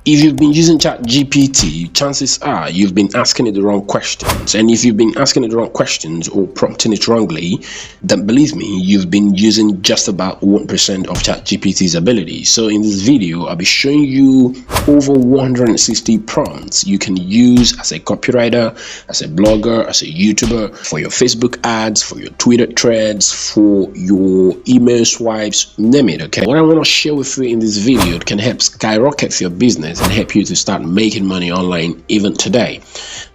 If you've been using ChatGPT, chances are you've been asking it the wrong questions. And if you've been asking it the wrong questions or prompting it wrongly, then believe me, you've been using just about 1% of ChatGPT's ability. So in this video, I'll be showing you over 160 prompts you can use as a copywriter, as a blogger, as a YouTuber, for your Facebook ads, for your Twitter threads, for your email swipes, name it, okay? What I want to share with you in this video can help skyrocket your business and help you to start making money online even today.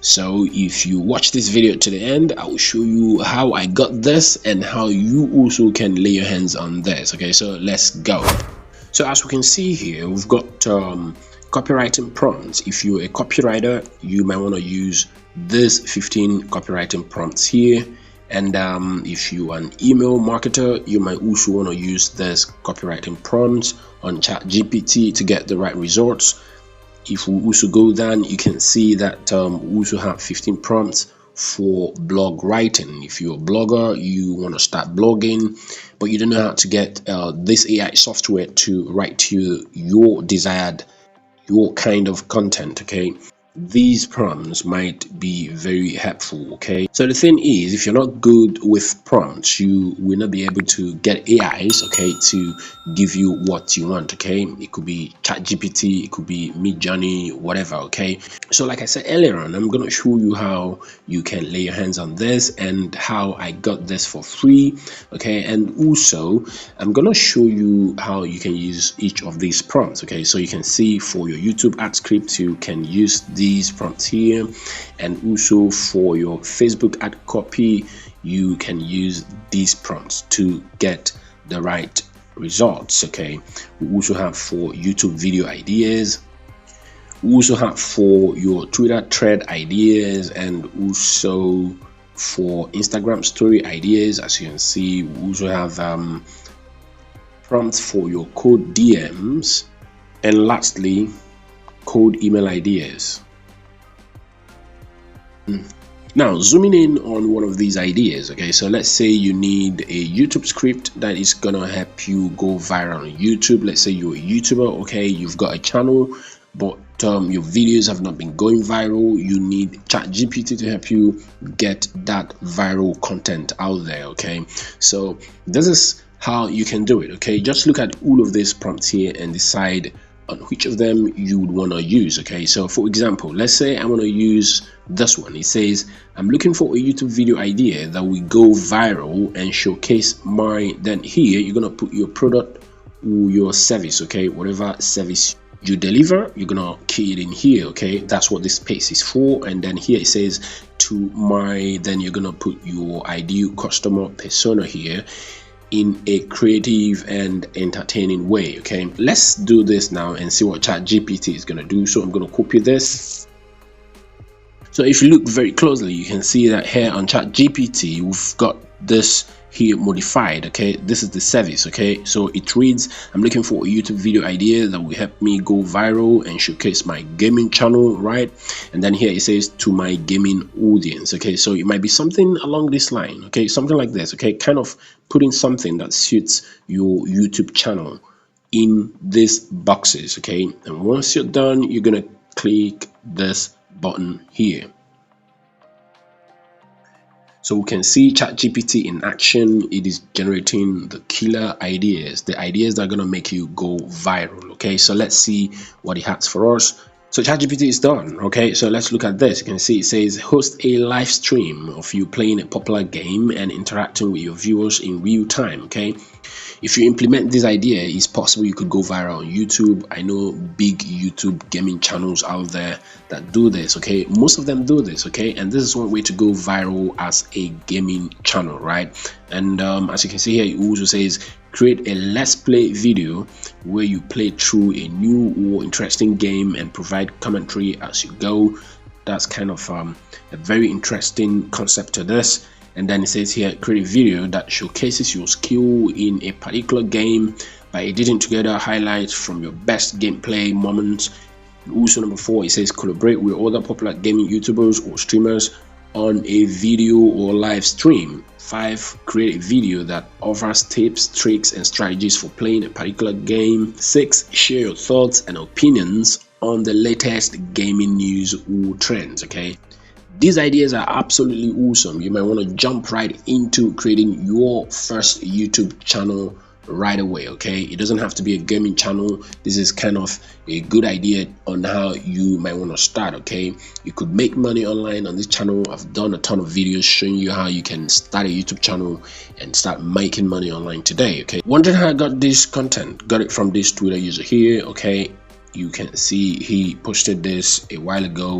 So if you watch this video to the end, I will show you how I got this and how you also can lay your hands on this. Okay, so let's go. So as we can see here, we've got copywriting prompts. If you're a copywriter, you might want to use this 15 copywriting prompts here. And if you are an email marketer, you might also want to use this copywriting prompts on ChatGPT to get the right results. If we also go down, you can see that we also have 15 prompts for blog writing. If you're a blogger, you want to start blogging, but you don't know how to get this AI software to write you your kind of content, okay? These prompts might be very helpful, okay? So the thing is, if you're not good with prompts, you will not be able to get AIs, okay, to give you what you want, okay? It could be ChatGPT, it could be Midjourney, whatever, okay? So like I said earlier on, I'm going to show you how you can lay your hands on this and how I got this for free, okay? And also, I'm going to show you how you can use each of these prompts, okay? So you can see for your YouTube ad script, you can use these prompts here, and also for your Facebook ad copy, you can use these prompts to get the right results, okay? We also have for YouTube video ideas, we also have for your Twitter thread ideas, and also for Instagram story ideas. As you can see, we also have prompts for your code DMs, and lastly, code email ideas. Now zooming in on one of these ideas, okay, so let's say you need a YouTube script that is gonna help you go viral on YouTube. Let's say you're a YouTuber, okay, you've got a channel, but your videos have not been going viral. You need ChatGPT to help you get that viral content out there, okay? So this is how you can do it, okay? Just look at all of these prompts here and decide on which of them you would want to use, okay? So for example, let's say I want to use this one. It says I'm looking for a YouTube video idea that will go viral and showcase my, then here you're gonna put your product or your service, okay? Whatever service you deliver, you're gonna key it in here, okay? That's what this space is for. And then here it says to my, then you're gonna put your ideal customer persona here in a creative and entertaining way, okay? Let's do this now and see what ChatGPT is gonna do. So I'm gonna copy this. So if you look very closely, you can see that here on ChatGPT, we've got this here modified, okay? This is the service, okay? So it reads, I'm looking for a YouTube video idea that will help me go viral and showcase my gaming channel, right? And then here it says to my gaming audience, okay? So it might be something along this line, okay? Something like this, okay? Kind of putting something that suits your YouTube channel in these boxes, okay? And once you're done, you're gonna click this button here. So we can see ChatGPT in action. It is generating the killer ideas, the ideas that are going to make you go viral, okay? So let's see what it has for us. So ChatGPT is done, okay? So let's look at this. You can see it says host a live stream of you playing a popular game and interacting with your viewers in real time, okay? If you implement this idea, it's possible you could go viral on YouTube. I know big YouTube gaming channels out there that do this, okay? Most of them do this, okay? And this is one way to go viral as a gaming channel, right? And as you can see here, it also says create a let's play video where you play through a new or interesting game and provide commentary as you go. That's kind of a very interesting concept to this. And then it says here create a video that showcases your skill in a particular game by editing together highlights from your best gameplay moments. And also number 4, it says collaborate with other popular gaming YouTubers or streamers on a video or live stream. 5, create a video that offers tips, tricks and strategies for playing a particular game. 6, share your thoughts and opinions on the latest gaming news or trends. Okay, these ideas are absolutely awesome. You might want to jump right into creating your first YouTube channel right away. Okay, it doesn't have to be a gaming channel. This is kind of a good idea on how you might want to start. Okay, you could make money online on this channel. I've done a ton of videos showing you how you can start a YouTube channel and start making money online today. Okay, wondering how I got this content? Got it from this Twitter user here. Okay, you can see he posted this a while ago.